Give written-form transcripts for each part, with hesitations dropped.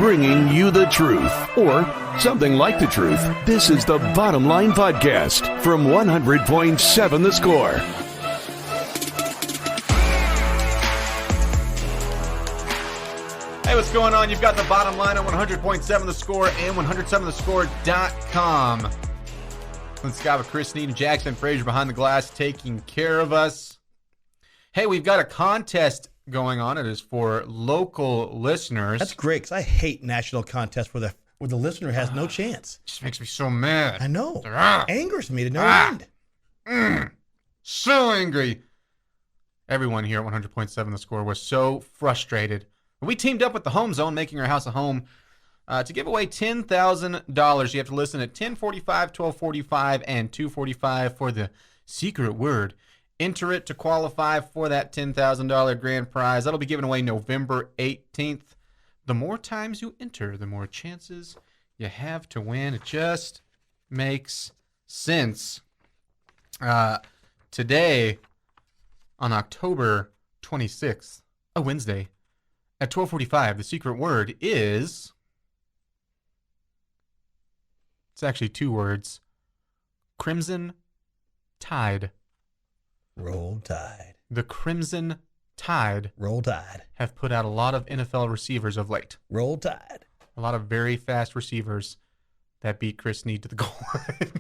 bringing you the truth, or something like the truth. This is the Bottom Line Podcast from 100.7 The Score. Hey, what's going on? You've got the Bottom Line on 100.7 The Score and 107thescore.com. Clint Scott with Chris Snead and Jackson Frazier behind the glass taking care of us. Hey, we've got a contest going on. It is for local listeners. That's great, because I hate national contests where the listener has no chance. Just makes me so mad. I know. Angers me to no end. So angry. Everyone here at 100.7 The Score was so frustrated. We teamed up with the Home Zone, making our house a home, to give away $10,000. You have to listen at 10:45, 12:45, and 2:45 for the secret word. Enter it to qualify for that $10,000 grand prize. That'll be given away November 18th. The more times you enter, the more chances you have to win. It just makes sense. Today, on October 26th, a Wednesday, at 12:45, the secret word is... It's actually two words. Crimson Tide. Roll Tide. The Crimson Tide. Roll Tide. Have put out a lot of NFL receivers of late. Roll Tide. A lot of very fast receivers that beat Chris Snead to the goal line.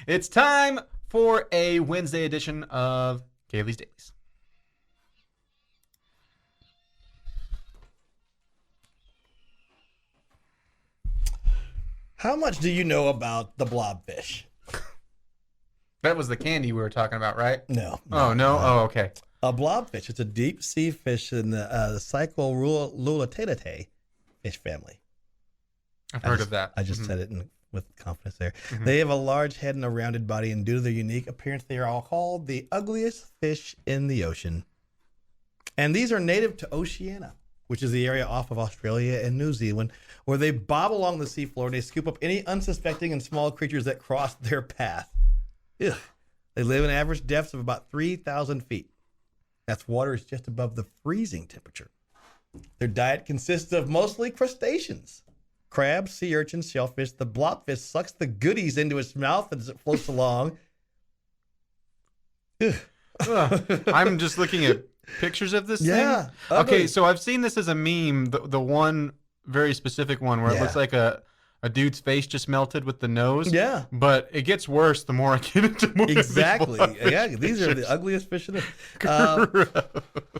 It's time for a Wednesday edition of Kaylee's Dailies. How much do you know about the blobfish? That was the candy we were talking about, right? No. Oh, no? Oh, okay. A blobfish. It's a deep sea fish in the Cyclolulatidae fish family. I've heard of that. I just said it with confidence there. Mm-hmm. They have a large head and a rounded body, and due to their unique appearance, they are all called the ugliest fish in the ocean. And these are native to Oceania, which is the area off of Australia and New Zealand, where they bob along the seafloor and they scoop up any unsuspecting and small creatures that cross their path. Ugh. They live in average depths of about 3,000 feet. That's water is just above the freezing temperature. Their diet consists of mostly crustaceans. Crabs, sea urchins, shellfish. The blobfish sucks the goodies into its mouth as it floats along. I'm just looking at pictures of this thing. Yeah. Okay, so I've seen this as a meme, the one very specific one where it looks like a dude's face just melted with the nose. Yeah. But it gets worse the more I get into more Exactly. Yeah, these are the ugliest fish in the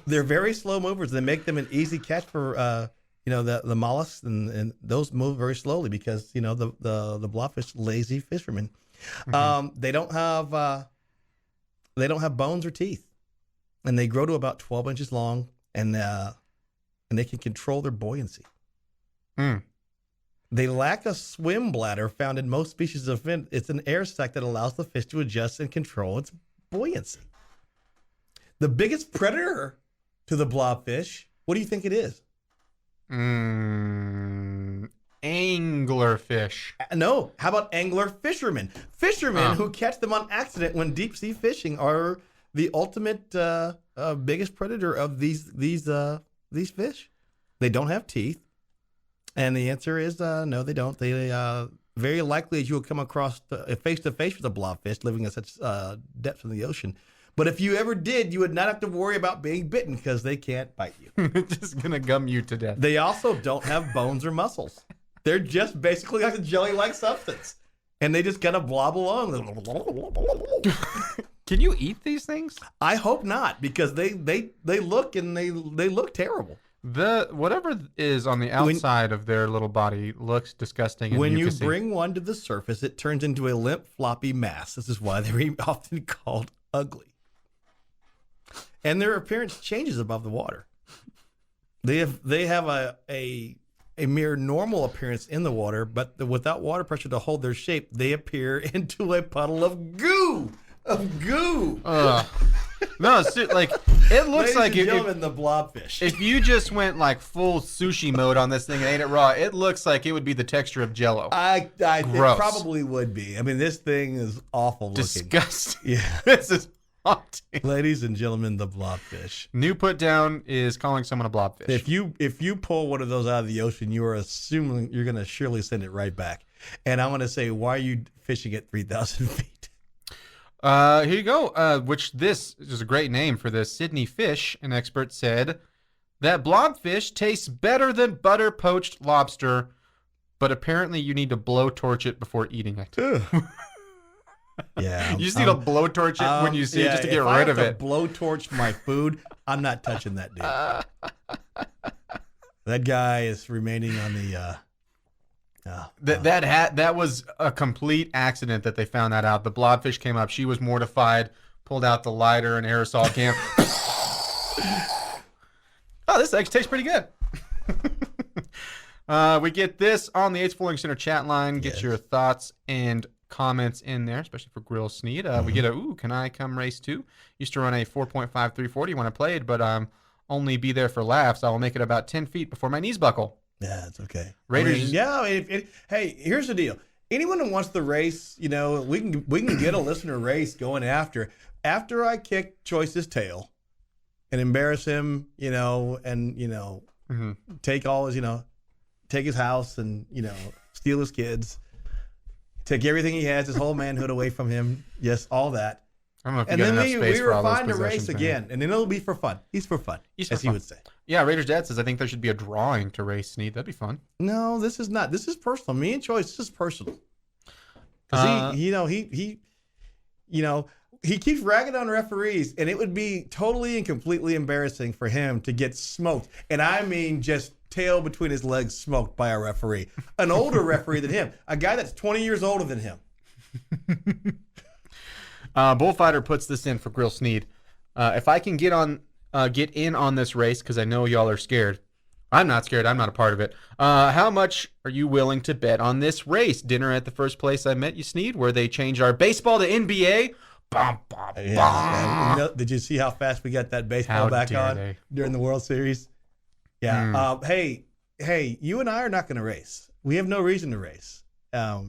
They're very slow movers. They make them an easy catch for the mollusks, and those move very slowly because the blobfish lazy fishermen. Mm-hmm. They don't have bones or teeth, and they grow to about 12 inches long, and they can control their buoyancy. They lack a swim bladder found in most species of fin. It's an air sac that allows the fish to adjust and control its buoyancy. The biggest predator to the blobfish, what do you think it is? Anglerfish. No. How about angler fishermen? Fishermen who catch them on accident when deep sea fishing are the ultimate biggest predator of these fish. They don't have teeth. And the answer is no, they don't. They very likely you will come across face to face with a blobfish living at such depths in the ocean. But if you ever did, you would not have to worry about being bitten because they can't bite you. It's just gonna gum you to death. They also don't have bones or muscles. They're just basically like a jelly-like substance, and they just kind of blob along. Can you eat these things? I hope not, because they look and they look terrible. Whatever is on the outside of their little body looks disgusting. And when you bring one to the surface, it turns into a limp, floppy mass. This is why they're often called ugly. And their appearance changes above the water. They have a mere normal appearance in the water, but without water pressure to hold their shape, they appear into a puddle of goo. No, like it looks like the blobfish. If you just went like full sushi mode on this thing and ate it raw, it looks like it would be the texture of Jell-O. It probably would be. I mean, this thing is awful looking. Disgusting. Yeah, This is haunting. Ladies and gentlemen, the blobfish. New put down is calling someone a blobfish. If you pull one of those out of the ocean, you are assuming you're going to surely send it right back. And I'm going to say, why are you fishing at 3,000 feet? Here you go. Which this is a great name for this. Sydney Fish, an expert, said that blobfish tastes better than butter poached lobster, but apparently you need to blowtorch it before eating it. Yeah. You just need to blowtorch it when you see it just to get rid of it. Blowtorch my food, I'm not touching that dude. That guy is remaining on the... That was a complete accident that they found that out. The blobfish came up. She was mortified, pulled out the lighter and aerosol can. Oh, this actually tastes pretty good. We get this on the 8th Flooring Center chat line. Get your thoughts and comments in there, especially for Grill Snead. We get can I come race too? Used to run a 4.5 340 when I played, but only be there for laughs. I will make it about 10 feet before my knees buckle. Yeah, it's okay. Raiders. Hey, here's the deal. Anyone who wants the race, we can get a listener race going after I kick Choice's tail and embarrass him, and take all his, take his house and steal his kids, take everything he has, his whole manhood away from him. Yes, all that. I don't know if and you then got enough space we for all those refine the race possessions in again, and then it'll be for fun. He's for fun, as he would say. Yeah, Raiders Dad says I think there should be a drawing to race Snead. That'd be fun. No, this is not. This is personal. Me and Choice, this is personal. Because he keeps ragging on referees, and it would be totally and completely embarrassing for him to get smoked. And I mean just tail between his legs smoked by a referee. An older referee than him. A guy that's 20 years older than him. Bullfighter puts this in for Grill Snead. If I can get in on this race, because I know y'all are scared. I'm not scared. I'm not a part of it. How much are you willing to bet on this race? Dinner at the first place I met you, Snead, where they changed our baseball to NBA. Bum, bum, yeah, did you see how fast we got that baseball back on during the World Series? Yeah. Hey, you and I are not going to race. We have no reason to race. I'm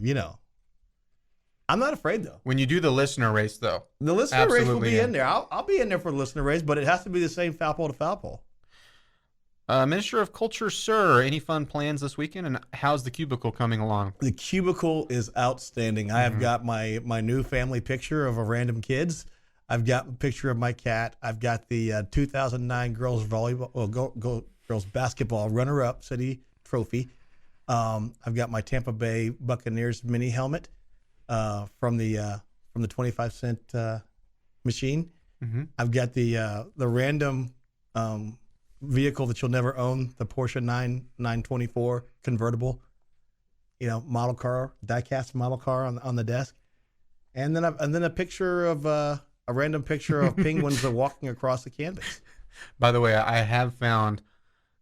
not afraid, though. When you do the listener race, though. The listener race will be in there. I'll be in there for the listener race, but it has to be the same foul pole to foul pole. Minister of Culture, sir, any fun plans this weekend, and how's the cubicle coming along? The cubicle is outstanding. I have got my new family picture of a random kids. I've got a picture of my cat. I've got the 2009 girls girls basketball runner-up city trophy. I've got my Tampa Bay Buccaneers mini helmet from the 25-cent machine. Mm-hmm. I've got the random vehicle that you'll never own, the Porsche 924 convertible, model car, die-cast model car on the desk, and then a picture of a random picture of penguins walking across the canvas. By the way, I have found,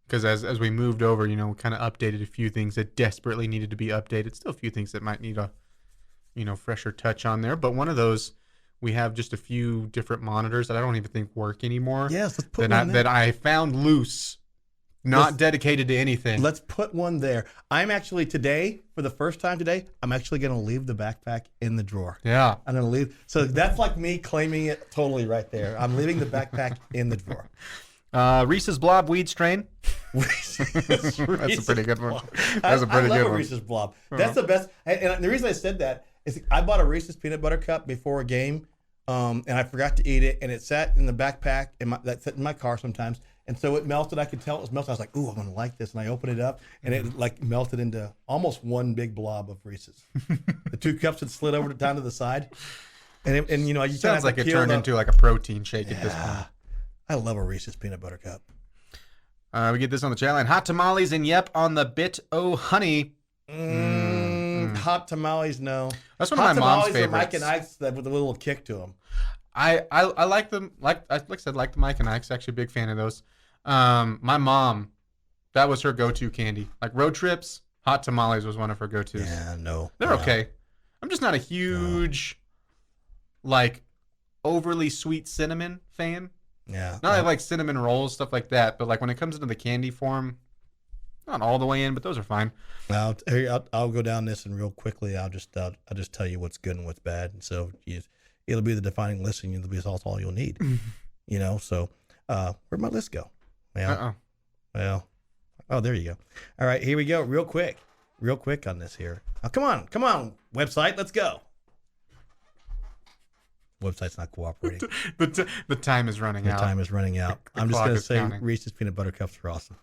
because as we moved over, kind of updated a few things that desperately needed to be updated. Still a few things that might need a fresher touch on there, but one of those. We have just a few different monitors that I don't even think work anymore. Yes, let's put one there. That I found loose, not dedicated to anything. Let's put one there. I'm actually today, for the first time today, I'm actually going to leave the backpack in the drawer. Yeah. I'm going to leave. So that's like me claiming it totally right there. I'm leaving the backpack in the drawer. Reese's Blob weed strain. That's a pretty good one. That's a pretty good one. I love a Reese's Blob. That's the best. And the reason I said that is I bought a Reese's peanut butter cup before a game, and I forgot to eat it, and it sat in the backpack that sat in my car sometimes, and so it melted. I could tell it was melted. I was like, "Ooh, I'm gonna like this," and I opened it up, and it melted into almost one big blob of Reese's. The two cups had slid over down to the side, and you sounds like it turned into like a protein shake at this point. I love a Reese's peanut butter cup. We get this on the chat line. Hot tamales and yep on the bit. Oh, honey. Hot tamales, no. That's one of my mom's favorites. Mike and Ike's with a little kick to them. I like them. Like I said, like the Mike and Ike's. Actually, a big fan of those. My mom, that was her go-to candy. Like road trips, hot tamales was one of her go-tos. Yeah, no, they're okay. I'm just not a huge, overly sweet cinnamon fan. Yeah, not like cinnamon rolls, stuff like that. But when it comes into the candy form, not all the way in, but those are fine. I'll go down this and real quickly. I'll just tell you what's good and what's bad. And so it'll be the defining list, and it'll be that's all you'll need. You know, so where'd my list go? Well, oh, there you go. All right, here we go. Real quick on this here. Oh, come on, website, let's go. Website's not cooperating. The time is running out. The time is running out. I'm just going to say counting. Reese's Peanut Butter Cups are awesome.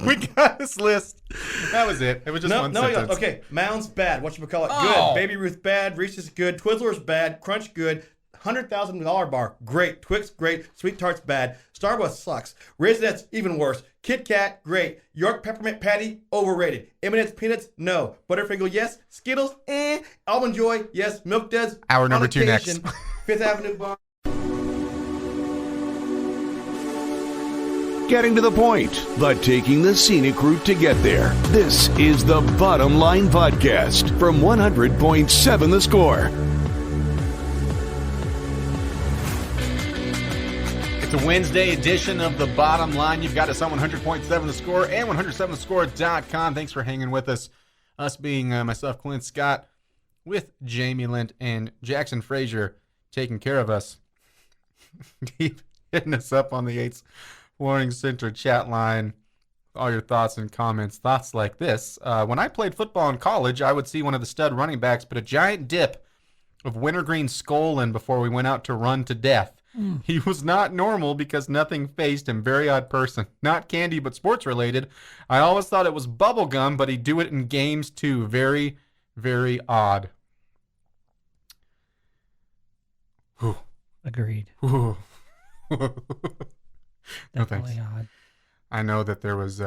We got this list. That was it. It was just one sentence. Okay, Mounds bad. Whatchamacallit good. Baby Ruth bad. Reese's good. Twizzlers bad. Crunch good. $100,000 bar great. Twix great. Sweet Tarts bad. Starburst sucks. Raisinets even worse. Kit Kat great. York Peppermint Patty overrated. M&M's Peanuts no. Butterfinger yes. Skittles Almond Joy yes. Milk Duds hour number 2 next. Fifth Avenue bar. Getting to the point, but taking the scenic route to get there. This is the Bottom Line Podcast from 100.7 The Score. It's a Wednesday edition of The Bottom Line. You've got us on 100.7 The Score and 107thescore.com. Thanks for hanging with us. Us being myself, Clint Scott, with Jamie Lent and Jackson Frazier taking care of us. Keep hitting us up on the 8's Warning Center chat line. All your thoughts and comments. Thoughts like this. When I played football in college, I would see one of the stud running backs put a giant dip of wintergreen skull in before we went out to run to death. He was not normal because nothing faced him. Very odd person. Not candy, but sports related. I always thought it was bubble gum, but he'd do it in games too. Very, very odd. Whew. Agreed. Whew. Definitely odd. I know that there was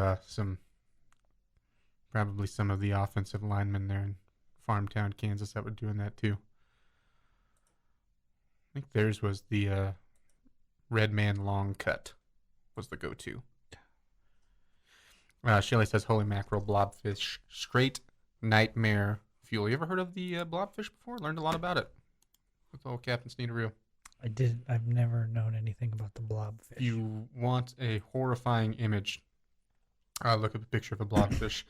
probably some of the offensive linemen there in Farmtown, Kansas that were doing that too. I think theirs was the Red Man long cut was the go-to. Shelly says, holy mackerel, blobfish, straight nightmare fuel. You ever heard of the blobfish before? Learned a lot about it with old Captain Sneadaroo. I did. I've never known anything about the blobfish. You want a horrifying image. Look at the picture of a blobfish.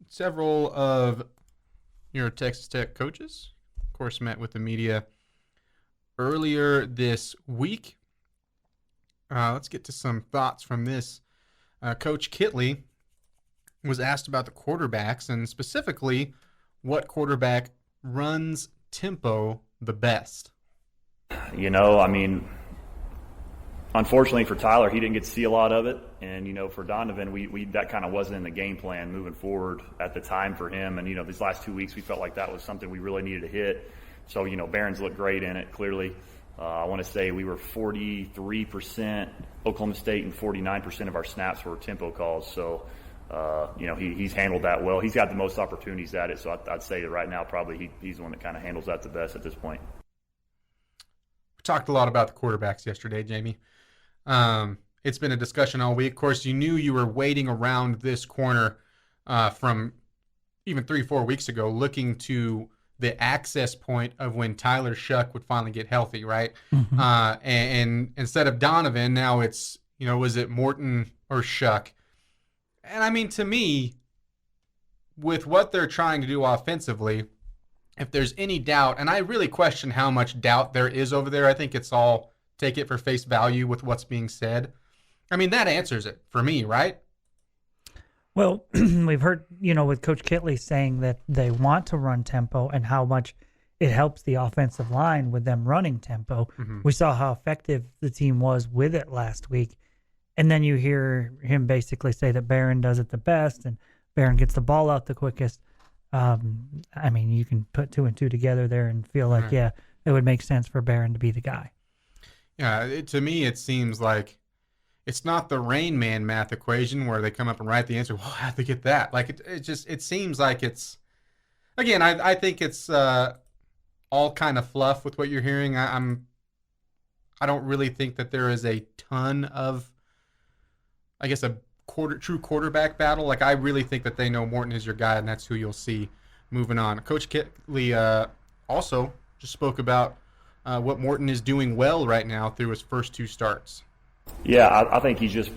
Several of your Texas Tech coaches, of course, met with the media earlier this week. Let's get to some thoughts from this. Coach Kitley was asked about the quarterbacks and specifically what quarterback runs tempo the best. You know, I mean, unfortunately for Tyler, he didn't get to see a lot of it. And, you know, for Donovan, we that kind of wasn't in the game plan moving forward at the time for him. And, you know, these last 2 weeks, we felt like that was something we really needed to hit. So, you know, Barron's looked great in it, clearly. I want to say we were 43% Oklahoma State and 49% of our snaps were tempo calls. So, you know, he's handled that well. He's got the most opportunities at it. So I'd say that right now probably he's the one that kind of handles that the best at this point. We talked a lot about the quarterbacks yesterday, Jamie. It's been a discussion all week. Of course, you knew you were waiting around this corner from even 3-4 weeks ago, looking to the access point of when Tyler Shuck would finally get healthy, right? Mm-hmm. And instead of Donovan, now it's, you know, was it Morton or Shuck? And I mean, to me, with what they're trying to do offensively, if there's any doubt, and I really question how much doubt there is over there, I think it's all take it for face value with what's being said. I mean, that answers it for me, right? Well, we've heard, you know, with Coach Kitley saying that they want to run tempo and how much it helps the offensive line with them running tempo. Mm-hmm. We saw how effective the team was with it last week. And then you hear him basically say that Barron does it the best and Barron gets the ball out the quickest. I mean, you can put 2 and 2 together there and feel like, yeah, it would make sense for Barron to be the guy. Yeah, to me, it seems like it's not the Rain Man math equation where they come up and write the answer. Well, how'd they get that? Like, it seems like it's, again, I think it's all kind of fluff with what you're hearing. I don't really think that there is a ton of, I guess, a true quarterback battle. Like, I really think that they know Morton is your guy, and that's who you'll see moving on. Coach Kitley also just spoke about what Morton is doing well right now through his first 2 starts. Yeah, I think he's just,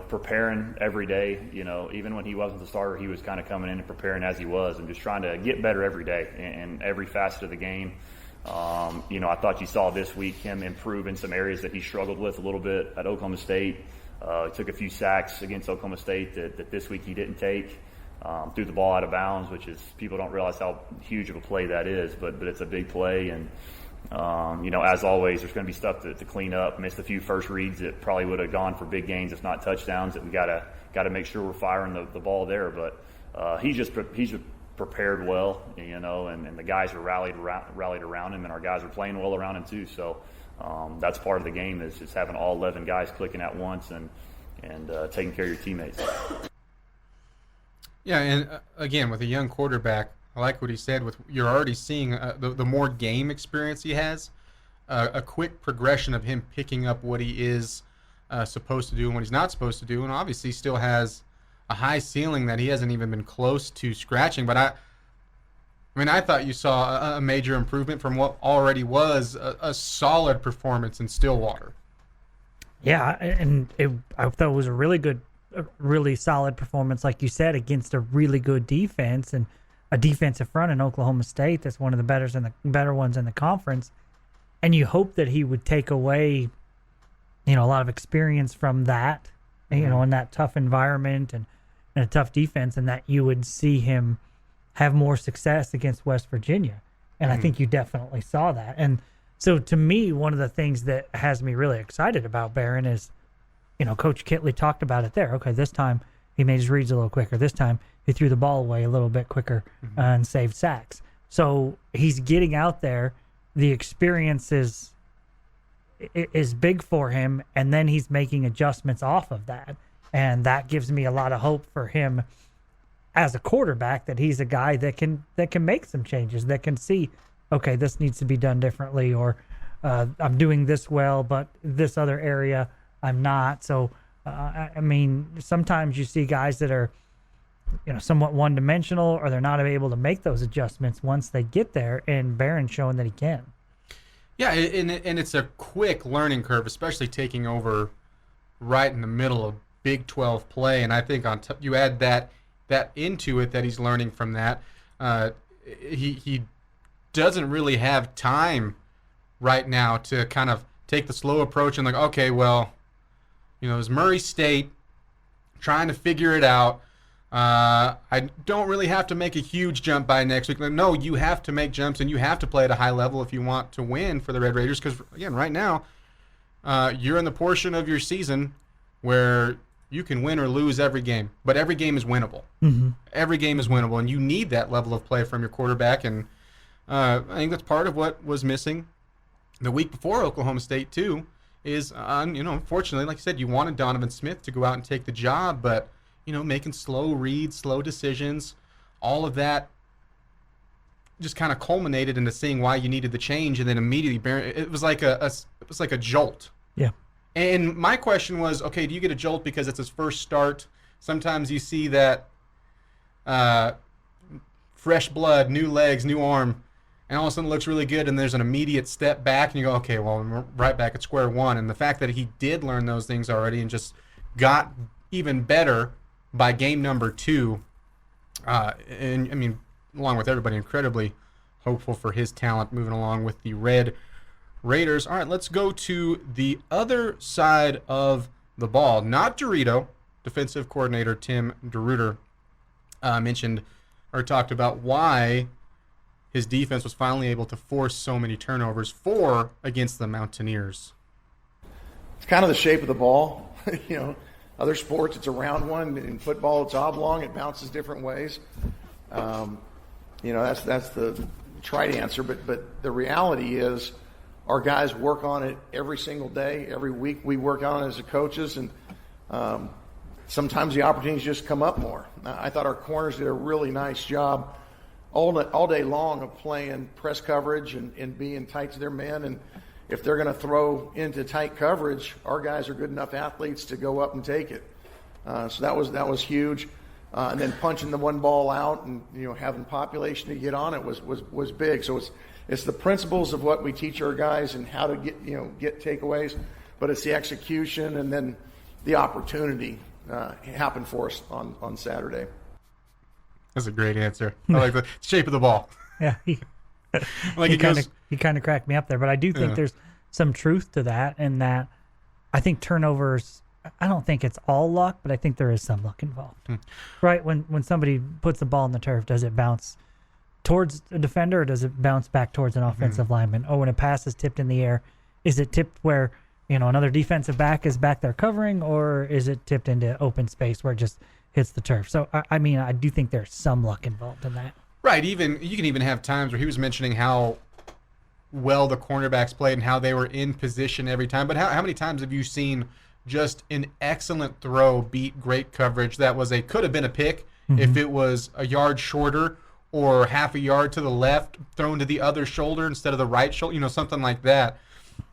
preparing every day. Even when he wasn't the starter, he was kind of coming in and preparing as he was and just trying to get better every day in every facet of the game. I thought you saw this week him improve in some areas that he struggled with a little bit at Oklahoma State. He took a few sacks against Oklahoma State that this week he didn't take. Threw the ball out of bounds, which is, people don't realize how huge of a play that is, but it's a big play. And as always, there's going to be stuff to clean up. Missed a few first reads that probably would have gone for big gains, if not touchdowns, that we got to make sure we're firing the ball there. But he's just prepared well, and the guys are rallied around him, and our guys are playing well around him too. So that's part of the game, is just having all 11 guys clicking at once and taking care of your teammates. Yeah, and again, with a young quarterback, I like what he said. You're already seeing the more game experience he has, a quick progression of him picking up what he is supposed to do and what he's not supposed to do, and obviously still has a high ceiling that he hasn't even been close to scratching. But I thought you saw a major improvement from what already was a solid performance in Stillwater. Yeah, and I thought it was a really solid performance, like you said, against a really good defense and a defensive front in Oklahoma State that's one of the better ones in the conference. And you hope that he would take away, a lot of experience from that, in that tough environment and a tough defense, and that you would see him have more success against West Virginia. And I think you definitely saw that. And so to me, one of the things that has me really excited about Barron is, Coach Kitley talked about it there. Okay, this time he made his reads a little quicker. This time he threw the ball away a little bit quicker and saved sacks. So he's getting out there. The experience is big for him, and then he's making adjustments off of that. And that gives me a lot of hope for him as a quarterback, that he's a guy that can make some changes, that can see, okay, this needs to be done differently, or I'm doing this well, but this other area I'm not. So, sometimes you see guys that are, somewhat one-dimensional, or they're not able to make those adjustments once they get there, and Barron's showing that he can. Yeah, and it's a quick learning curve, especially taking over right in the middle of Big 12 play. And I think you add that into it, that he's learning from that. He doesn't really have time right now to kind of take the slow approach and okay, well, it's Murray State, trying to figure it out. I don't really have to make a huge jump by next week. No, you have to make jumps, and you have to play at a high level if you want to win for the Red Raiders. Because, again, right now, you're in the portion of your season where you can win or lose every game, but every game is winnable. Mm-hmm. Every game is winnable, and you need that level of play from your quarterback. And I think that's part of what was missing the week before Oklahoma State, too, is, unfortunately, like you said, you wanted Donovan Smith to go out and take the job, but, making slow reads, slow decisions, all of that just kind of culminated into seeing why you needed the change, and then immediately it was like a jolt. Yeah. And my question was, okay, do you get a jolt because it's his first start? Sometimes you see that fresh blood, new legs, new arm, and all of a sudden it looks really good, and there's an immediate step back, and you go, okay, well, we're right back at square one. And the fact that he did learn those things already and just got even better by game number 2, and along with everybody, incredibly hopeful for his talent moving along with the Red Raiders. All right, let's go to the other side of the ball. Not Dorito, defensive coordinator Tim DeRuyter mentioned or talked about why his defense was finally able to force so many turnovers, 4 against the Mountaineers. It's kind of the shape of the ball. Other sports, it's a round one. In football, it's oblong. It bounces different ways. That's the trite answer. But the reality is, our guys work on it every single day. Every week we work on it as the coaches, and sometimes the opportunities just come up more. I thought our corners did a really nice job all day long of playing press coverage and being tight to their men. And if they're going to throw into tight coverage, our guys are good enough athletes to go up and take it. So that was huge. And then punching the one ball out and having population to get on it was big. So it's the principles of what we teach our guys and how to get takeaways. but it's the execution and then the opportunity happened for us on Saturday. That's a great answer. I like the shape of the ball. Yeah, he kind of cracked me up there, but I do think there's some truth to that, and that I think turnovers. I don't think it's all luck, but I think there is some luck involved. Right? When somebody puts the ball in the turf, does it bounce towards a defender or does it bounce back towards an offensive lineman? Or when a pass is tipped in the air, is it tipped where another defensive back is back there covering, or is it tipped into open space where it just hits the turf? So I do think there's some luck involved in that. Right. You can even have times where he was mentioning how well the cornerbacks played and how they were in position every time. But how many times have you seen just an excellent throw beat great coverage that could have been a pick if it was a yard shorter or half a yard to the left, thrown to the other shoulder instead of the right shoulder, something like that.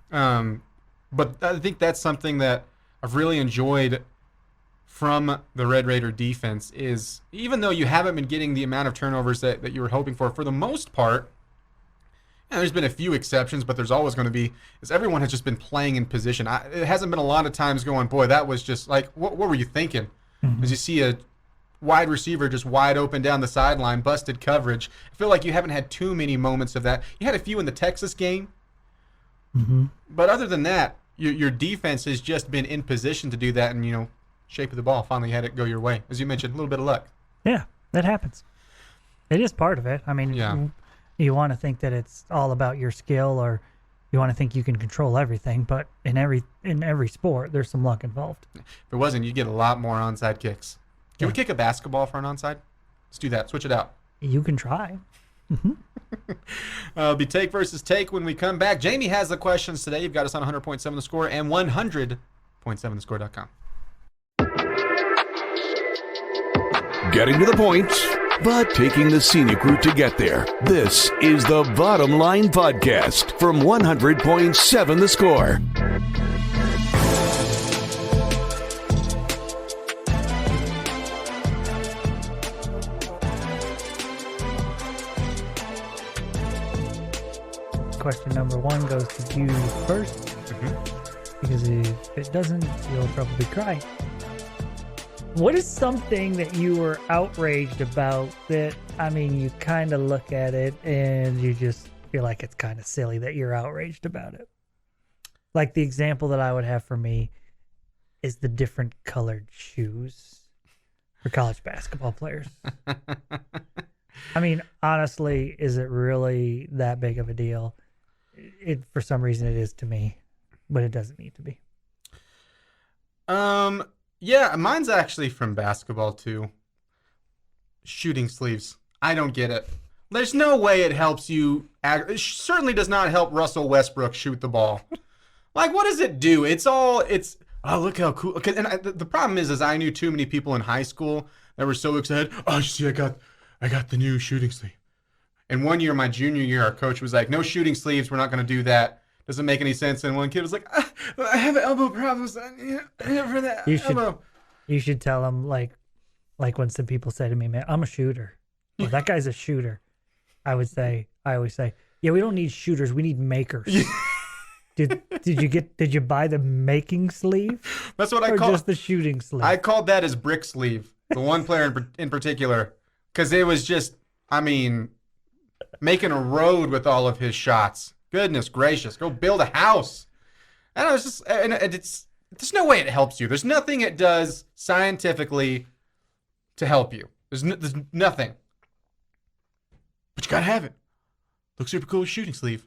But I think that's something that I've really enjoyed from the Red Raider defense is, even though you haven't been getting the amount of turnovers that you were hoping for the most part, there's been a few exceptions, but there's always going to be, is everyone has just been playing in position. It hasn't been a lot of times going, boy, that was just like, what were you thinking? As you see a wide receiver just wide open down the sideline, busted coverage. I feel like you haven't had too many moments of that. You had a few in the Texas game. But other than that, your defense has just been in position to do that, and, shape of the ball finally had it go your way. As you mentioned, a little bit of luck. Yeah, that happens. It is part of it. I mean, you want to think that it's all about your skill, or you want to think you can control everything, but in every sport, there's some luck involved. If it wasn't, you'd get a lot more onside kicks. Can we kick a basketball for an onside? Let's do that. Switch it out. You can try. It'll be take versus take when we come back. Jamie has the questions today. You've got us on 100.7 The Score and 100.7thescore.com. Getting to the point, but taking the scenic route to get there. This is the Bottom Line Podcast from 100.7 The Score. Question number 1 goes to you first, because if it doesn't, you'll probably cry. What is something that you were outraged about that, you kind of look at it and you just feel like it's kind of silly that you're outraged about it? Like the example that I would have for me is the different colored shoes for college basketball players. Honestly, is it really that big of a deal? For some reason it is to me, but it doesn't need to be. Yeah, mine's actually from basketball too. Shooting sleeves. I don't get it. There's no way it helps you. It certainly does not help Russell Westbrook shoot the ball. Like, what does it do? Oh, look how cool. And the problem is I knew too many people in high school that were so excited. Oh, see, I got the new shooting sleeve. And one year, my junior year, our coach was like, no shooting sleeves. We're not going to do that. Doesn't make any sense. And one kid was like, I have elbow problems. For that elbow. You should tell him, like when some people say to me, man, I'm a shooter. Well, that guy's a shooter. I always say, yeah, we don't need shooters. We need makers. Did you buy the making sleeve? That's what I call just the shooting sleeve. I called that his brick sleeve. The one player in particular, because it was just, making a road with all of his shots. Goodness gracious, go build a house. And I was just, and there's no way it helps you. There's nothing it does scientifically to help you. There's nothing. But you gotta have it. Looks super cool, shooting sleeve.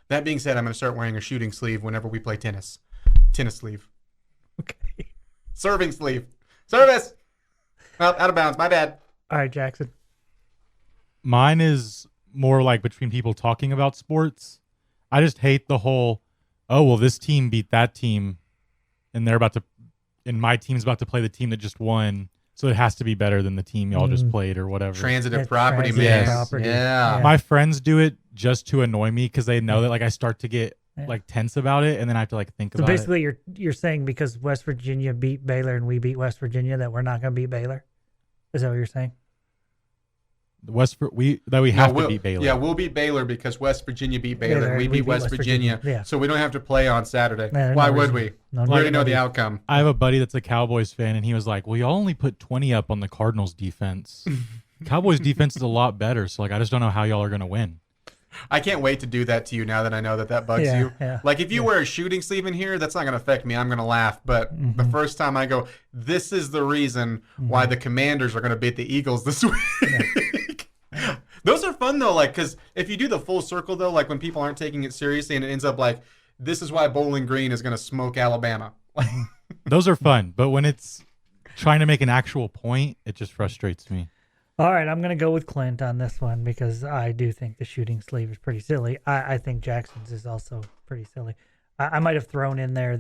That being said, I'm gonna start wearing a shooting sleeve whenever we play tennis. Tennis sleeve. Okay. Serving sleeve. Service. Well, out of bounds. My bad. All right, Jackson. Mine is more like between people talking about sports. I just hate the whole, this team beat that team, and my team's about to play the team that just won, so it has to be better than the team y'all just played or whatever. Transitive property, man. Property. Yeah. My friends do it just to annoy me because they know that I start to get tense about it, and then I have to think about it. So basically, you're saying because West Virginia beat Baylor and we beat West Virginia that we're not going to beat Baylor? Is that what you're saying? We have to beat Baylor. Yeah, we'll beat Baylor because West Virginia beat Baylor. Baylor, And we beat West Virginia. Yeah. So we don't have to play on Saturday. Yeah, Why no would reason. we? No We already reason. know the outcome. I have a buddy that's a Cowboys fan, and he was like, "Well, y'all only put 20 up on the Cardinals defense. Cowboys defense is a lot better. So like, I just don't know how y'all are gonna win." I can't wait to do that to you now that I know that bugs Yeah, you. yeah, Like if you wear a shooting sleeve in here, that's not going to affect me. I'm going to laugh. But the first time I go, this is the reason why the Commanders are going to beat the Eagles this week. Those are fun though. Like, because if you do the full circle though, like when people aren't taking it seriously and it ends up like, this is why Bowling Green is going to smoke Alabama. Those are fun, but when it's trying to make an actual point, it just frustrates me. All right, I'm going to go with Clint on this one because I do think the shooting sleeve is pretty silly. I think Jackson's is also pretty silly. I might have thrown in there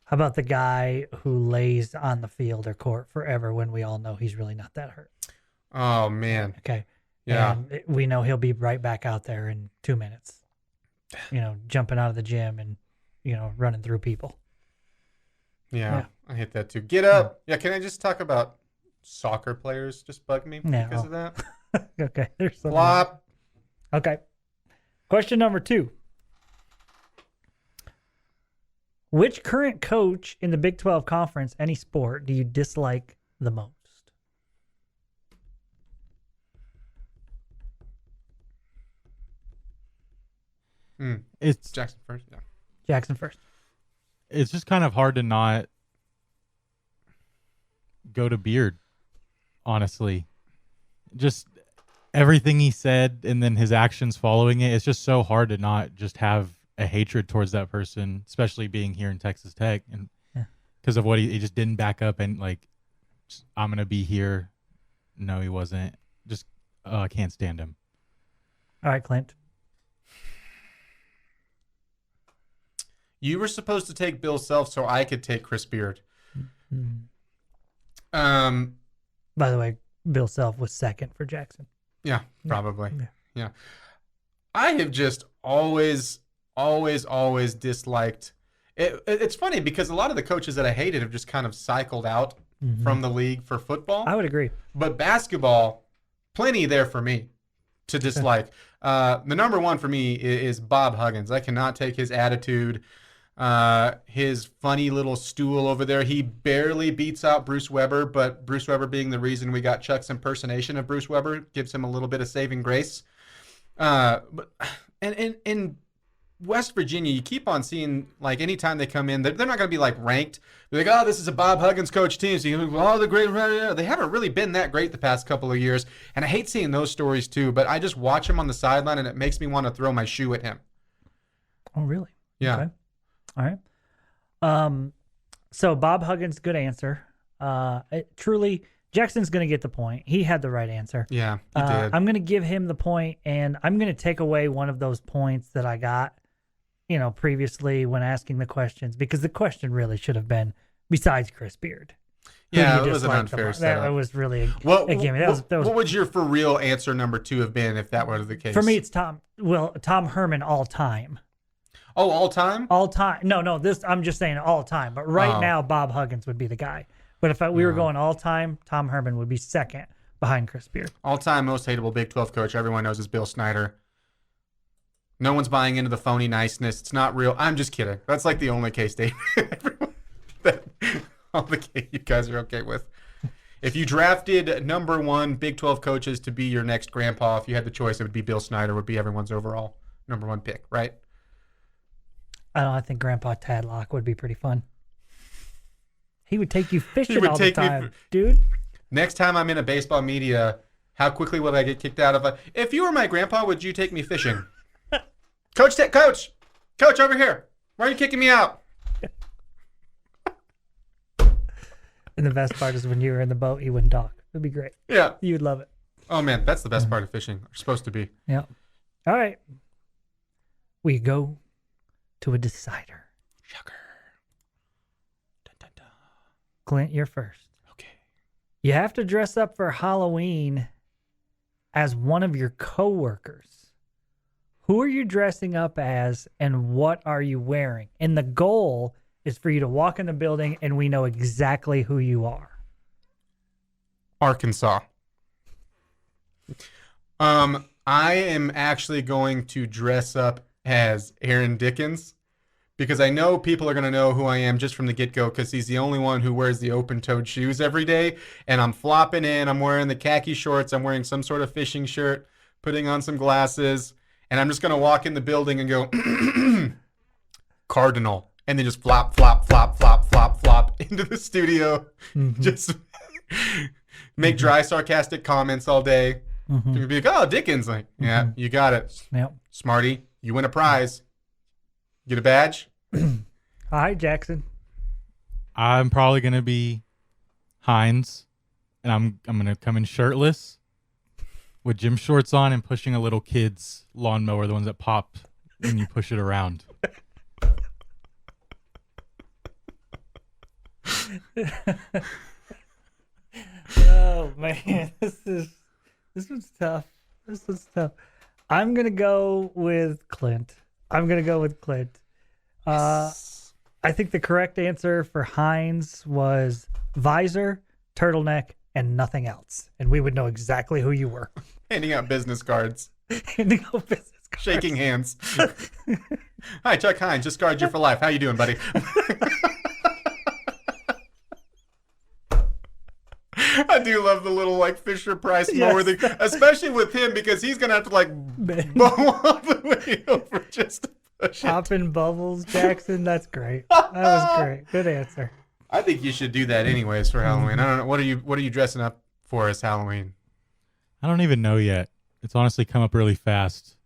how about the guy who lays on the field or court forever when we all know he's really not that hurt? Oh, man. Okay. Yeah. And we know he'll be right back out there in 2 minutes, jumping out of the gym and, running through people. Yeah, I hate that too. Get up. Yeah, can I just talk about soccer players just bug me because of that? Okay. There's something. Flop. Okay. Question number 2. Which current coach in the Big 12 Conference, any sport, do you dislike the most? It's Jackson first. Yeah. Jackson first. It's just kind of hard to not go to Beard, honestly. Just everything he said and then his actions following it. It's just so hard to not just have a hatred towards that person, especially being here in Texas Tech and because of what he just didn't back up and like, I'm going to be here. No, he wasn't. Just I can't stand him. All right, Clint. You were supposed to take Bill Self so I could take Chris Beard. By the way, Bill Self was second for Jackson. Yeah, probably. Yeah. Yeah. I have just always disliked it. It's funny because a lot of the coaches that I hated have just kind of cycled out from the league for football. I would agree. But basketball, plenty there for me to dislike. The number one for me is Bob Huggins. I cannot take his attitude, his funny little stool over there. He barely beats out Bruce Weber, but Bruce Weber being the reason we got Chuck's impersonation of Bruce Weber gives him a little bit of saving grace. But in West Virginia, you keep on seeing, like, anytime they come in, they're not going to be, like, ranked. They're like, oh, this is a Bob Huggins coach team. So all the great, they haven't really been that great the past couple of years. And I hate seeing those stories, too. But I just watch him on the sideline, and it makes me want to throw my shoe at him. Oh, really? Yeah. Okay. All right. So Bob Huggins, good answer. Truly, Jackson's going to get the point. He had the right answer. Yeah, he did. I'm going to give him the point, and I'm going to take away one of those points that I got, previously when asking the questions, because the question really should have been besides Chris Beard. Yeah, it was an unfair setup. That was really a gimme. What would your for real answer number 2 have been if that were the case? For me, it's Tom Herman all time. Oh, all time? All time. No, I'm just saying all time. But right now, Bob Huggins would be the guy. But if we were going all time, Tom Herman would be second behind Chris Beard. All time most hateable Big 12 coach everyone knows is Bill Snyder. No one's buying into the phony niceness. It's not real. I'm just kidding. That's like the only case statement that all the case you guys are okay with. If you drafted number 1 Big 12 coaches to be your next grandpa, if you had the choice, it would be Bill Snyder would be everyone's overall number 1 pick, right? I don't know. I think Grandpa Tadlock would be pretty fun. He would take you fishing all the time, dude. Next time I'm in a baseball media, how quickly would I get kicked out of if you were my grandpa, would you take me fishing? Coach, over here. Why are you kicking me out? And the best part is when you were in the boat, he wouldn't talk. It'd be great. Yeah. You would love it. Oh, man. That's the best part of fishing. Or supposed to be. Yeah. All right. We go to a decider. Sugar. Dun, dun, dun. Clint, you're first. Okay. You have to dress up for Halloween as one of your coworkers. Who are you dressing up as, and what are you wearing? And the goal is for you to walk in the building and we know exactly who you are. Arkansas. I am actually going to dress up as Aaron Dickens because I know people are going to know who I am just from the get-go because he's the only one who wears the open-toed shoes every day. And I'm flopping in. I'm wearing the khaki shorts. I'm wearing some sort of fishing shirt, putting on some glasses. And I'm just going to walk in the building and go, Cardinal. And then just flop, flop, flop, flop, flop, flop into the studio. Just make dry, sarcastic comments all day. You'd be like, oh, Dickens. Like, yeah, you got it. Yep. Smarty, you win a prize. Get a badge? Hi, Jackson. I'm probably gonna be Hines, and I'm gonna come in shirtless with gym shorts on and pushing a little kid's lawnmower, the ones that pop when you push it around. Oh man, this was tough. This was tough. I'm gonna go with Clint. I think the correct answer for Hines was visor, turtleneck, and nothing else, and we would know exactly who you were. Handing out business cards. Handing out business cards. Shaking hands. Hi, Chuck Hines. Just guard you for life. How you doing, buddy? I do love the little like Fisher Price mower thing, especially with him because he's gonna have to like bow all the way over just to push it. Popping bubbles, Jackson. That's great. That was great. Good answer. I think you should do that anyways for Halloween. I don't know. What are you dressing up for as Halloween? I don't even know yet. It's honestly come up really fast,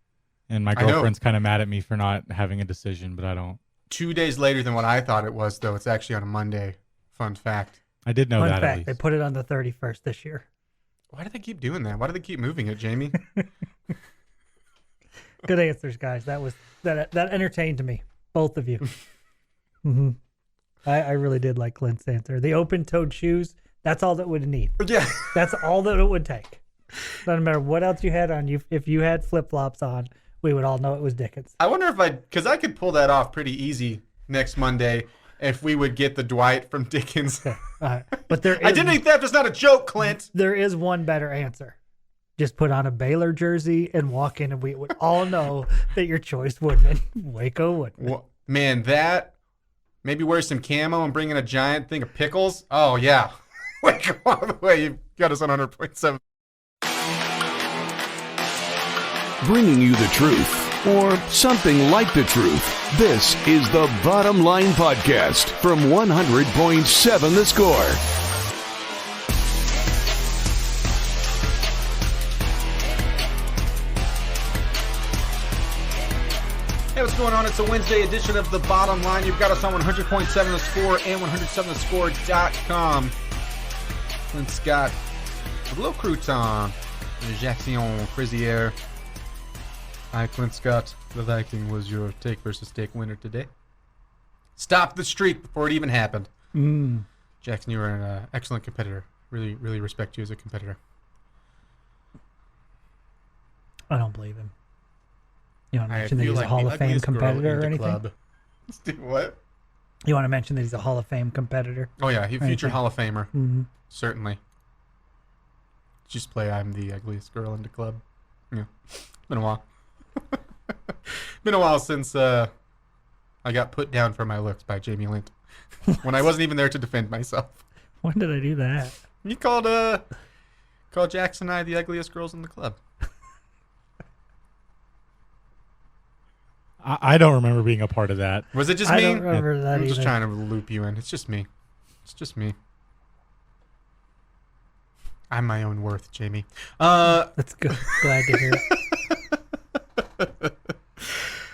and my girlfriend's kind of mad at me for not having a decision, but I don't. 2 days later than what I thought it was, though. It's actually on a Monday. Fun fact. I did know Fun that. fact, At least they put it on the 31st this year. Why do they keep doing that? Why do they keep moving it, Jamie? Good answers, guys. That entertained me, both of you. I really did like Clint's answer. The open-toed shoes. That's all that would need. Yeah, that's all that it would take. Doesn't matter what else you had on you. If you had flip-flops on, we would all know it was Dickens. I wonder if because I could pull that off pretty easy next Monday if we would get the Dwight from Dickens. But there is, identity theft is not a joke, Clint. There is one better answer. Just put on a Baylor jersey and walk in, and we would all know that your choice Woodman, Waco Woodman. Well, man, that maybe wear some camo and bring in a giant thing of pickles. Oh yeah, Waco all the way. You got us on 100.7. Bringing you the truth, or something like the truth. This is the Bottom Line Podcast from 100.7 The Score. Hey, what's going on? It's a Wednesday edition of The Bottom Line. You've got us on 100.7 The Score and 107thescore.com. Clint Scott, a little crouton, Jackson Frisier. Hi, Clint Scott. The Viking was your take versus take winner today. Stop the streak before it even happened. Jackson, you were an excellent competitor. Really, really respect you as a competitor. I don't believe him. You want to mention that he's a Hall of Fame competitor or anything? What? You want to mention that he's a Hall of Fame competitor? Oh, yeah. He's a future Hall of Famer. Mm-hmm. Certainly. Just play I'm the ugliest girl in the club. Yeah. It's been a while. Been a while since I got put down for my looks by Jamie Lent when I wasn't even there to defend myself. When did I do that? You called Jackson and I the ugliest girls in the club. I don't remember being a part of that. Was it just me? I don't remember that I'm just either. trying to loop you in. It's just me. It's just me. I'm my own worth, Jamie. That's good. Glad to hear it.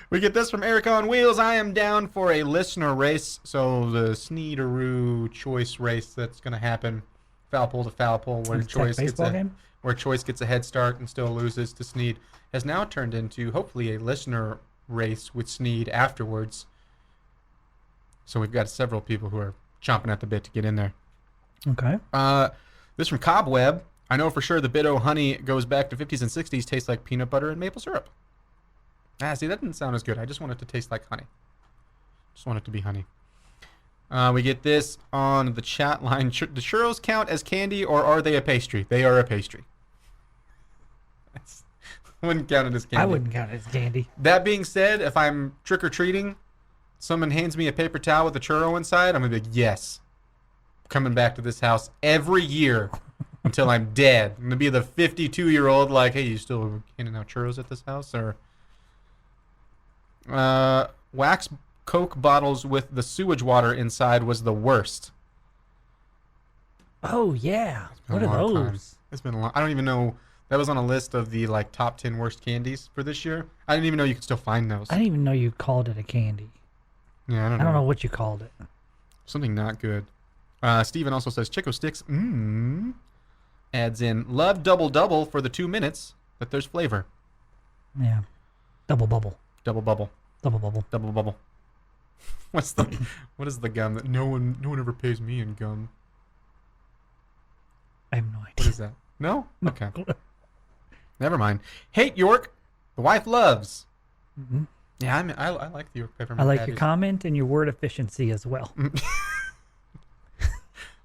We get this from Eric on Wheels. I am down for a listener race. So the Sneadaroo choice race that's going to happen, foul pole to foul pole, where Choice gets a head start and still loses to Snead, has now turned into hopefully a listener race with Snead afterwards. So we've got several people who are chomping at the bit to get in there. Okay. This from Cobweb. I know for sure the Bit O Honey goes back to 50s and 60s, tastes like peanut butter and maple syrup. See, that didn't sound as good. I just want it to taste like honey. Just want it to be honey. We get this on the chat line. The churros count as candy, or are they a pastry? They are a pastry. Wouldn't count it as candy. I wouldn't count it as candy. That being said, if I'm trick-or-treating, someone hands me a paper towel with a churro inside, I'm going to be like, yes. Coming back to this house every year until I'm dead. I'm going to be the 52-year-old like, hey, you still handing out churros at this house? Or wax Coke bottles with the sewage water inside was the worst. Oh, yeah. What are those? It's been a long. I don't even know. That was on a list of the like top 10 worst candies for this year. I didn't even know you could still find those. I didn't even know you called it a candy. Yeah, I don't know. I don't know what you called it. Something not good. Steven also says Chico Sticks. Adds in love double for the 2 minutes, but there's flavor. Yeah. Double bubble. Double bubble. Double bubble. Double bubble. What is the gum that no one ever pays me in gum? I have no idea. What is that? No? Okay. Never mind. Hate York. The wife loves. Mm-hmm. Yeah, I like the York peppermint I like patties. your comment and your word efficiency as well.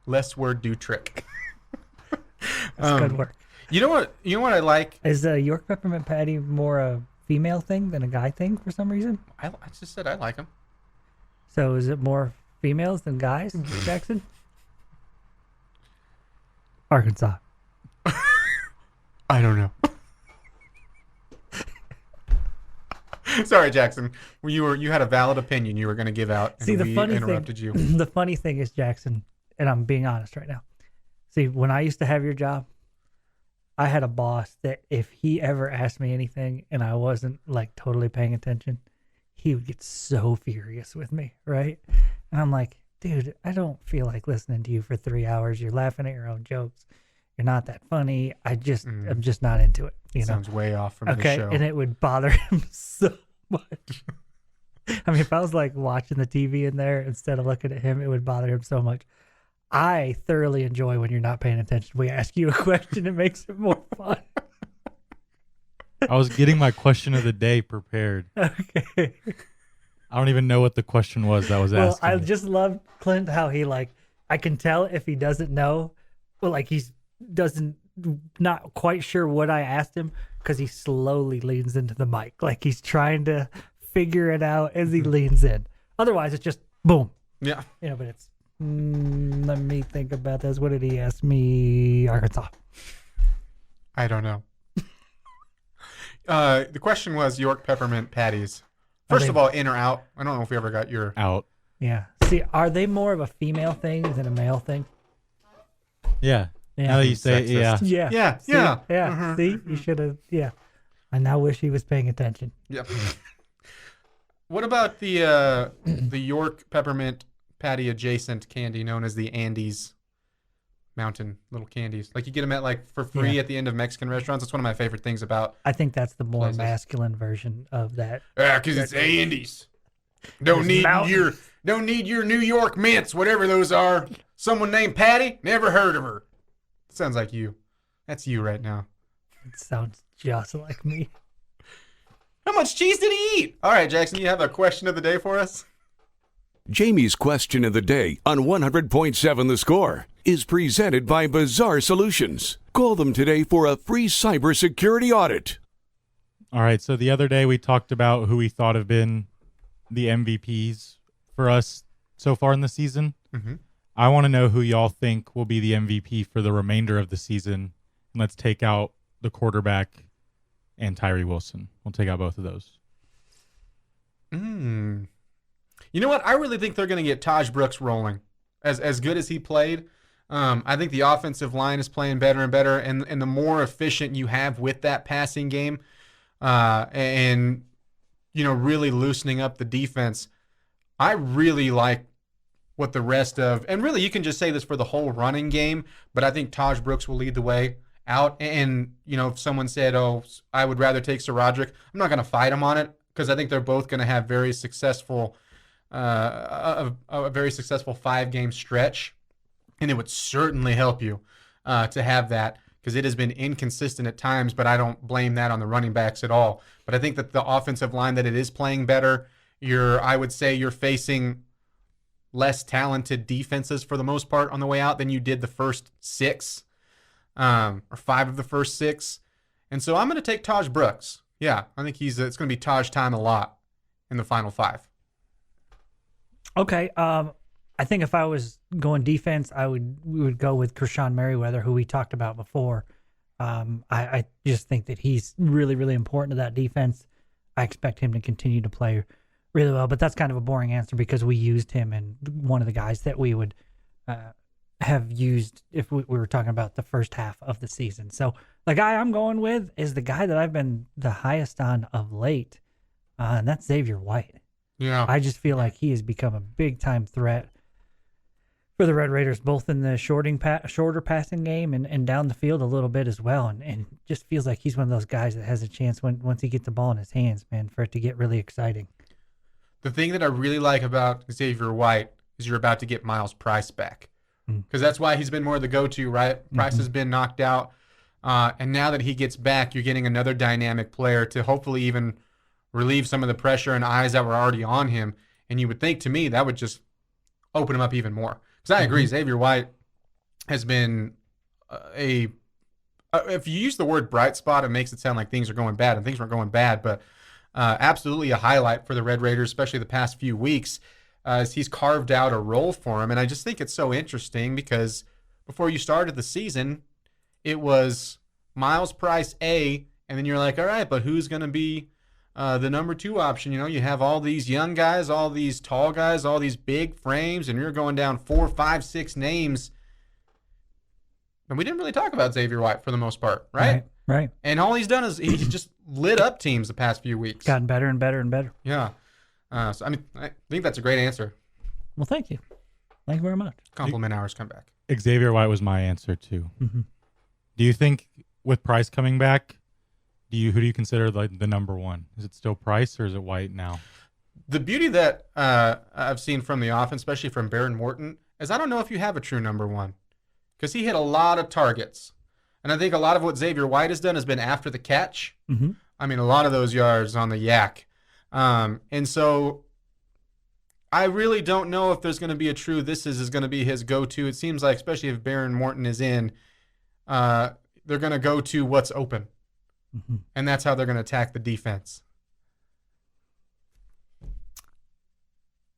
Less word do trick. That's good work. You know what I like? Is a York peppermint patty more a female thing than a guy thing for some reason? I just said I like them. So is it more females than guys, Jackson? Arkansas. I don't know. Sorry, Jackson. You had a valid opinion you were going to give out, and See, the we funny interrupted thing, you. The funny thing is, Jackson, and I'm being honest right now. See, when I used to have your job, I had a boss that if he ever asked me anything and I wasn't like totally paying attention, he would get so furious with me, right? And I'm like, dude, I don't feel like listening to you for 3 hours. You're laughing at your own jokes. You're not that funny. I'm just not into it. You know? Sounds way off from the show. And it would bother him so much. I mean, if I was like watching the TV in there instead of looking at him, it would bother him so much. I thoroughly enjoy when you're not paying attention. We ask you a question, it makes it more fun. I was getting my question of the day prepared. Okay. I don't even know what the question was that was asked. I just love Clint, how he I can tell if he doesn't know, well, like not quite sure what I asked him because he slowly leans into the mic. Like he's trying to figure it out as he leans in. Otherwise, it's just boom. Yeah. But it's, let me think about this. What did he ask me? Arkansas. I don't know. The question was York peppermint patties. First of all, in or out? I don't know if we ever got your... Out. Yeah. See, are they more of a female thing than a male thing? Yeah. Yeah. Now that you say Sexist. yeah. Yeah. See? Yeah. Yeah. See, you should have. Yeah. I now wish he was paying attention. Yep. What about the York peppermint patty adjacent candy known as the Andes Mountain little candies? Like you get them at for free at the end of Mexican restaurants. That's one of my favorite things about. I think that's the more places. masculine version of that. Yeah, because it's Andes. Don't need your New York mints, whatever those are. Someone named Patty, never heard of her. Sounds like you. That's you right now. It sounds just like me. How much cheese did he eat? All right, Jackson, you have a question of the day for us? Jamie's question of the day on 100.7 The Score is presented by Bizarre Solutions. Call them today for a free cybersecurity audit. All right. So the other day we talked about who we thought have been the MVPs for us so far in the season. Mm-hmm. I want to know who y'all think will be the MVP for the remainder of the season. And let's take out the quarterback and Tyree Wilson. We'll take out both of those. You know what? I really think they're going to get Taj Brooks rolling. As good as he played, I think the offensive line is playing better and better. And the more efficient you have with that passing game and really loosening up the defense, I really like what the rest of, and really you can just say this for the whole running game, but I think Taj Brooks will lead the way out. And, if someone said, oh, I would rather take Sir Roderick, I'm not going to fight him on it because I think they're both going to have very successful, a very successful 5-game stretch. And it would certainly help you to have that because it has been inconsistent at times, but I don't blame that on the running backs at all. But I think that the offensive line, that it is playing better. I would say you're facing less talented defenses for the most part on the way out than you did the first 6 or 5 of the first 6. And so I'm going to take Taj Brooks. Yeah, I think it's going to be Taj time a lot in the final 5. Okay. I think if I was going defense, we would go with Krishan Merriweather, who we talked about before. I just think that he's really, really important to that defense. I expect him to continue to play really well, but that's kind of a boring answer because we used him and one of the guys that we would have used if we were talking about the first half of the season. So the guy I'm going with is the guy that I've been the highest on of late, and that's Xavier White. Yeah. I just feel like he has become a big-time threat for the Red Raiders, both in the shorter passing game and down the field a little bit as well. And just feels like he's one of those guys that has a chance once he gets the ball in his hands, man, for it to get really exciting. The thing that I really like about Xavier White is you're about to get Miles Price back. Because that's why he's been more the go-to, right? Price has been knocked out. And now that he gets back, you're getting another dynamic player to hopefully even relieve some of the pressure and eyes that were already on him. And you would think, to me, that would just open him up even more. Because I agree, Xavier White has been if you use the word bright spot, it makes it sound like things are going bad, and things weren't going bad, but absolutely a highlight for the Red Raiders, especially the past few weeks, as he's carved out a role for him. And I just think it's so interesting because before you started the season, it was Miles Price A, and then you're like, all right, but who's going to be the number 2 option? You know, you have all these young guys, all these tall guys, all these big frames, and you're going down 4, 5, 6 names. And we didn't really talk about Xavier White for the most part, right? Right. And all he's done is he's just lit up teams the past few weeks. Gotten better and better and better. Yeah. So, I mean, I think that's a great answer. Well, thank you. Thank you very much. Compliment hours come back. Xavier White was my answer too. Mm-hmm. Do you think with Price coming back, who do you consider like the number 1? Is it still Price or is it White now? The beauty that I've seen from the offense, especially from Baron Morton, is I don't know if you have a true number 1 because he hit a lot of targets. And I think a lot of what Xavier White has done has been after the catch. Mm-hmm. I mean, a lot of those yards on the yak. And so I really don't know if there's going to be a true this is going to be his go-to. It seems like, especially if Baron Morton is in, they're going to go to what's open. Mm-hmm. And that's how they're going to attack the defense.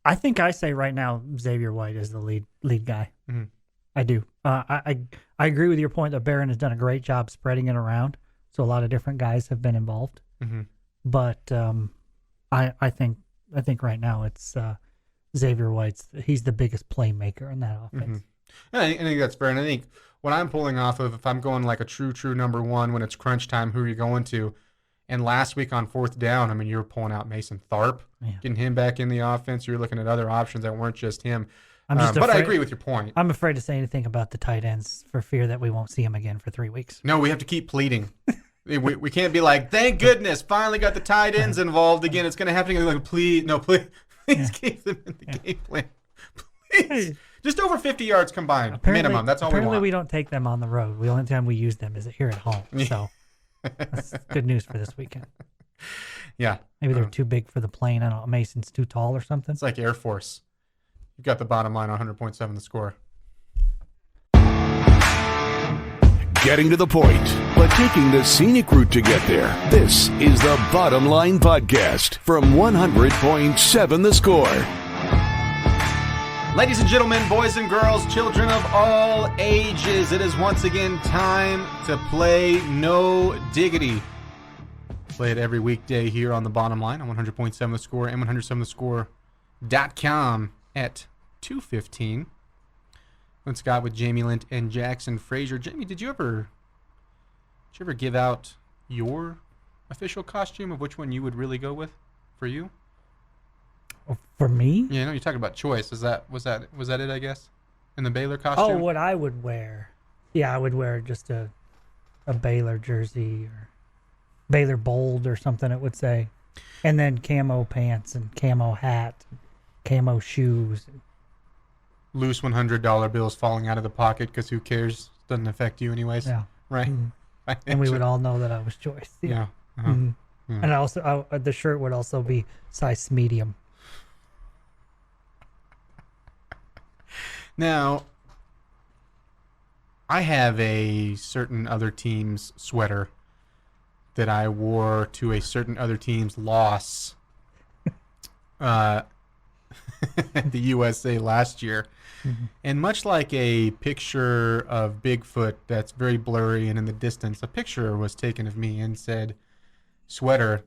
I think I say right now Xavier White is the lead guy. Mm-hmm. I do. I agree with your point that Barron has done a great job spreading it around, so a lot of different guys have been involved. Mm-hmm. But I think right now it's Xavier White's. He's the biggest playmaker in that offense. Mm-hmm. I think that's fair. And I think what I'm pulling off of, if I'm going like a true number 1 when it's crunch time, who are you going to? And last week on 4th down, I mean, you were pulling out Mason Tharp, getting him back in the offense. You're looking at other options that weren't just him. But I agree with your point. I'm afraid to say anything about the tight ends for fear that we won't see him again for 3 weeks. No, we have to keep pleading. we can't be like, thank goodness, finally got the tight ends involved again. It's going to happen. Like, please keep them in the game plan. Please. Just over 50 yards combined, minimum. That's all we want. Apparently we don't take them on the road. The only time we use them is here at home. So that's good news for this weekend. Yeah. Maybe they're too big for the plane. I don't know. Mason's too tall or something. It's like Air Force. You've got the bottom line on 100.7 the score. Getting to the point, but taking the scenic route to get there. This is the Bottom Line Podcast from 100.7 the score. Ladies and gentlemen, boys and girls, children of all ages, it is once again time to play No Diggity. Play it every weekday here on the Bottom Line on 100.7 the score and 107thescore.com at 2:15. Clint Scott with Jamie Lent and Jackson Frazier. Jamie, did you ever give out your official costume of which one you would really go with for you? For me? Yeah, no, you're talking about choice. Was that it, I guess? In the Baylor costume? Oh, what I would wear. Yeah, I would wear just a Baylor jersey or Baylor Bold or something, it would say. And then camo pants and camo hat, and camo shoes. Loose $100 bills falling out of the pocket because who cares? Doesn't affect you anyways. Yeah. Right? Mm-hmm. And we would all know that I was choice. Yeah. Uh-huh. Mm-hmm. And the shirt would also be size medium. Now, I have a certain other team's sweater that I wore to a certain other team's loss at the USA last year. Mm-hmm. And much like a picture of Bigfoot that's very blurry and in the distance, a picture was taken of me and said, sweater.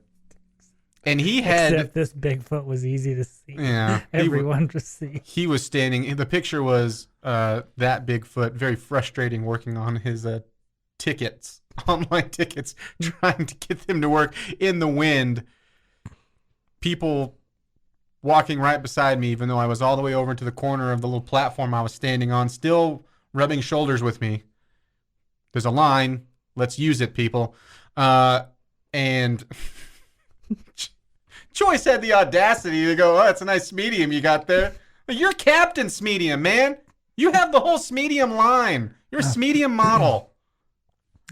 And he had... Except this Bigfoot was easy to see. Yeah. Everyone to see. He was standing... The picture was that Bigfoot, very frustrating, working on his tickets, online tickets, trying to get them to work in the wind. People walking right beside me, even though I was all the way over to the corner of the little platform I was standing on, still rubbing shoulders with me. There's a line. Let's use it, people. And Choice had the audacity to go, oh, that's a nice medium you got there. But you're Captain Smedium, man. You have the whole Smedium line. You're a Smedium model.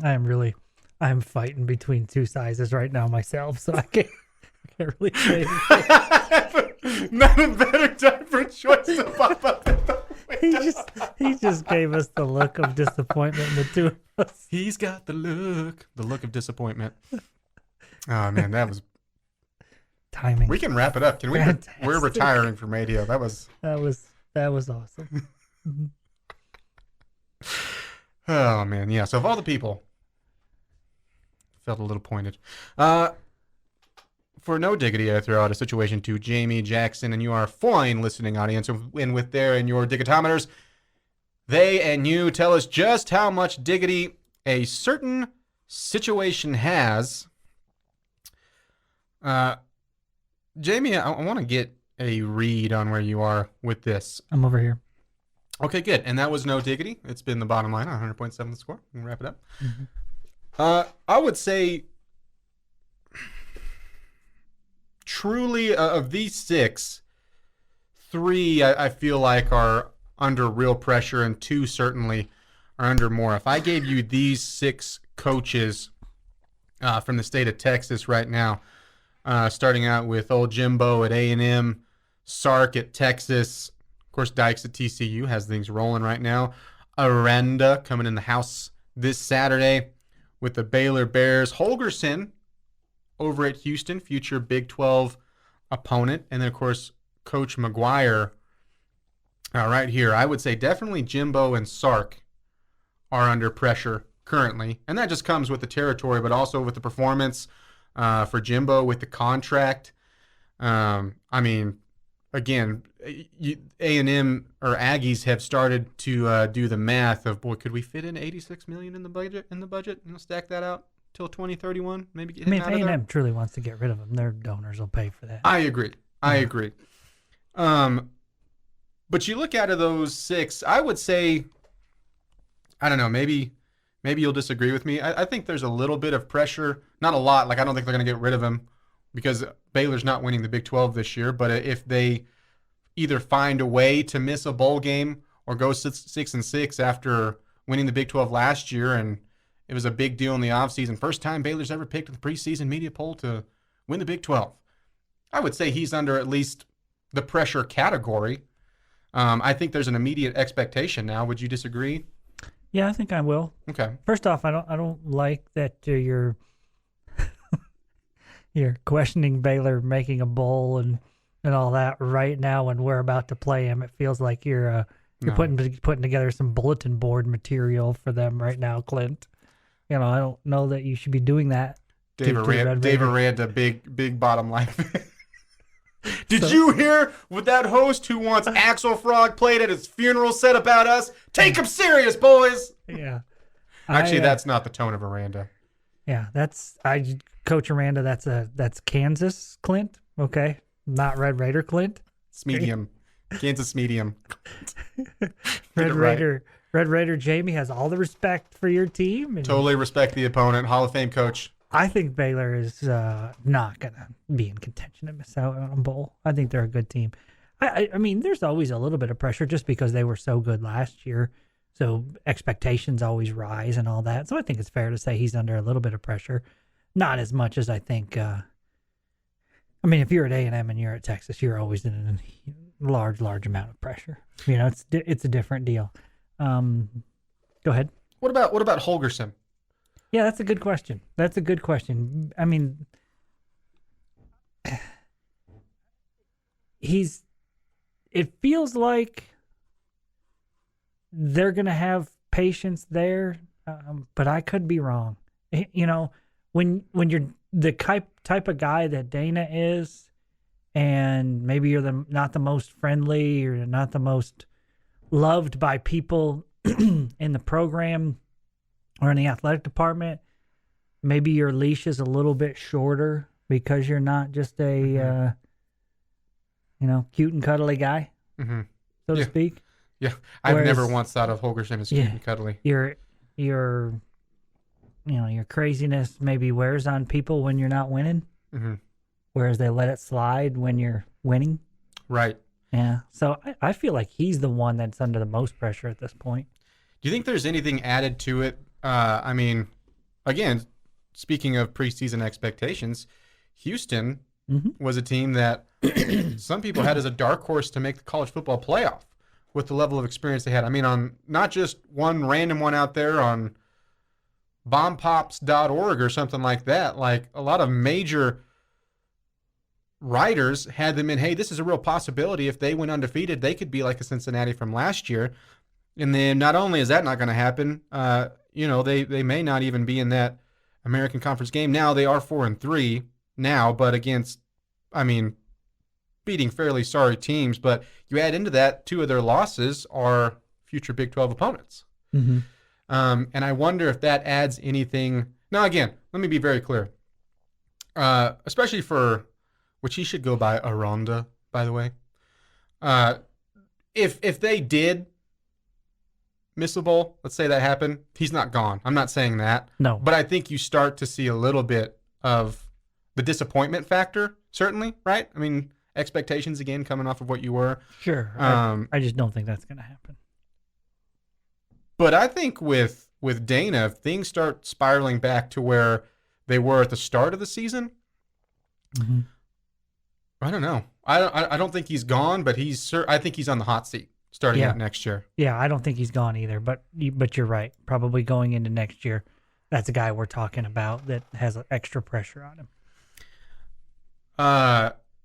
I'm fighting between two sizes right now myself, so I can't really say anything. Not a better time for Choice to pop up in the window. He just gave us the look of disappointment in the two of us. He's got the look of disappointment. Oh man, that was timing. We can wrap it up. Can we? Fantastic. We're retiring from radio. That was awesome. Oh man, yeah. So of all the people, felt a little pointed. For no diggity, I throw out a situation to Jamie, Jackson, and you, our fine listening audience, and with their and your digitometers, they and you tell us just how much diggity a certain situation has. Jamie, I want to get a read on where you are with this. I'm over here. Okay, good. And that was no diggity. It's been the bottom line on 100.7 The Score. We can wrap it up. Mm-hmm. I would say, truly, of these six, three I feel like are under real pressure, and two certainly are under more. If I gave you these six coaches from the state of Texas right now, starting out with old Jimbo at A&M, Sark at Texas, of course Dykes at TCU has things rolling right now, Aranda coming in the house this Saturday with the Baylor Bears, Holgorsen over at Houston, future Big 12 opponent, and then of course Coach McGuire right here. I would say definitely Jimbo and Sark are under pressure currently, and that just comes with the territory, but also with the performance for Jimbo with the contract. I mean, again, A&M or Aggies have started to do the math of, boy, could we fit in $86 million in the budget? Stack that out till 2031, maybe get him out of there. If A&M truly wants to get rid of him, their donors will pay for that. I agree. But you look out of those six, I would say, I don't know, maybe you'll disagree with me. I think there's a little bit of pressure, not a lot. Like, I don't think they're going to get rid of him because Baylor's not winning the Big 12 this year. But if they either find a way to miss a bowl game or go 6-6 after winning the Big 12 last year, and it was a big deal in the offseason, first time Baylor's ever picked in the preseason media poll to win the Big 12. I would say he's under at least the pressure category. I think there's an immediate expectation now. Would you disagree? Yeah, I think I will. Okay. First off, I don't like that you're questioning Baylor making a bowl and all that right now when we're about to play him. It feels like you're putting together some bulletin board material for them right now, Clint. I don't know that you should be doing that. Dave Aranda, big bottom line. Did you hear what that host who wants Axel Frog played at his funeral said about us? Take him serious, boys. Yeah. Actually, that's not the tone of Aranda. Yeah, Coach Aranda. That's Kansas Clint. Okay, not Red Raider Clint. Medium, Kansas medium. Red Raider Jamie has all the respect for your team. Totally respect the opponent. Hall of Fame coach. I think Baylor is not going to be in contention to miss out on a bowl. I think they're a good team. I mean, there's always a little bit of pressure just because they were so good last year. So expectations always rise and all that. So I think it's fair to say he's under a little bit of pressure. Not as much as I think. I mean, if you're at A&M and you're at Texas, you're always in a large amount of pressure. It's a different deal. Go ahead. What about Holgorsen? Yeah, that's a good question. That's a good question. I mean, it feels like they're going to have patience there, but I could be wrong. You know, when you're the type of guy that Dana is, and maybe you're not the most friendly or not the most loved by people in the program or in the athletic department, maybe your leash is a little bit shorter because you're not just a cute and cuddly guy, so to speak. Yeah, I've Whereas- never once thought of Holgerson as cute and cuddly. Your craziness maybe wears on people when you're not winning, whereas they let it slide when you're winning. Right. Yeah. So I feel like he's the one that's under the most pressure at this point. Do you think there's anything added to it? I mean, again, speaking of preseason expectations, Houston was a team that some people had as a dark horse to make the college football playoff with the level of experience they had. I mean, on not just one random one out there on bombpops.org or something like that, like a lot of major writers had them in, hey, this is a real possibility. If they went undefeated, they could be like a Cincinnati from last year. And then not only is that not going to happen, they may not even be in that American Conference game. Now they are 4-3 now, but against, beating fairly sorry teams. But you add into that, 2 of their losses are future Big 12 opponents. And I wonder if that adds anything. Now, again, let me be very clear. Especially for, which he should go by Aranda, by the way. If they did miss the bowl, let's say that happened, he's not gone. I'm not saying that. No. But I think you start to see a little bit of the disappointment factor, certainly, right? I mean, expectations, again, coming off of what you were. Sure. I just don't think that's going to happen. But I think with Dana, if things start spiraling back to where they were at the start of the season, I don't know. I don't think he's gone, but I think he's on the hot seat starting out next year. Yeah, I don't think he's gone either. But you're right. Probably going into next year, that's a guy we're talking about that has extra pressure on him.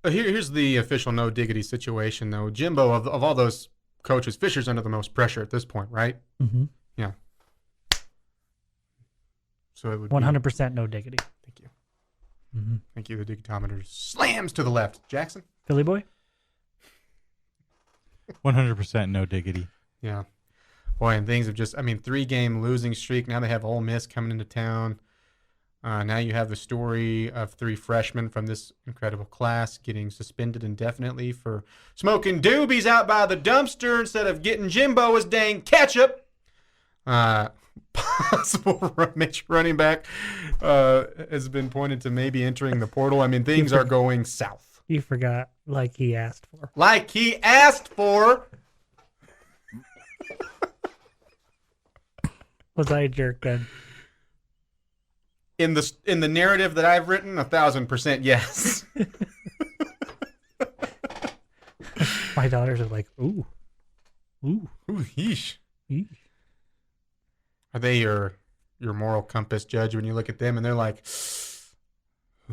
Here's the official no diggity situation, though. Jimbo, of all those coaches, Fisher's under the most pressure at this point, right? Yeah. So it would 100% no diggity. Thank you. Thank you. The digitometer slams to the left. Jackson? Philly boy? 100% no diggity. Yeah. Boy, and things have just, 3-game losing streak. Now they have Ole Miss coming into town. Now you have the story of 3 freshmen from this incredible class getting suspended indefinitely for smoking doobies out by the dumpster instead of getting Jimbo his dang ketchup. Possible running back has been pointed to maybe entering the portal. Things are going south. You forgot, like he asked for. Like he asked for. Was I a jerk then? In the narrative that I've written, 1,000% yes. My daughters are like, ooh, yeesh. yeesh. Are they your moral compass judge when you look at them and they're like,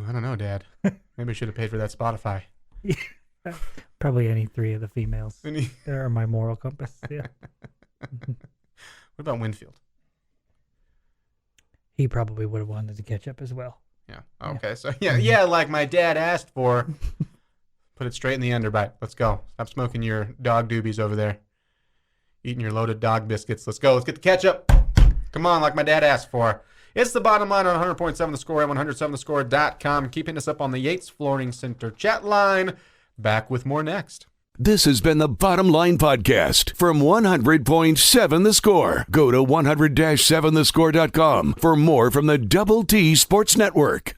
I don't know, Dad. Maybe I should have paid for that Spotify. Probably any 3 of the females. They're my moral compass. Yeah. What about Winfield? He probably would have wanted to catch up as well. Yeah. Okay. So yeah, like my dad asked for. Put it straight in the underbite. Let's go. Stop smoking your dog doobies over there. Eating your loaded dog biscuits. Let's go. Let's get the ketchup. Come on, like my dad asked for. It's the bottom line on 100.7 The Score at 107thescore.com. Keeping us up on the Yates Flooring Center chat line. Back with more next. This has been the Bottom Line Podcast from 100.7 The Score. Go to 100-7thescore.com for more from the Double T Sports Network.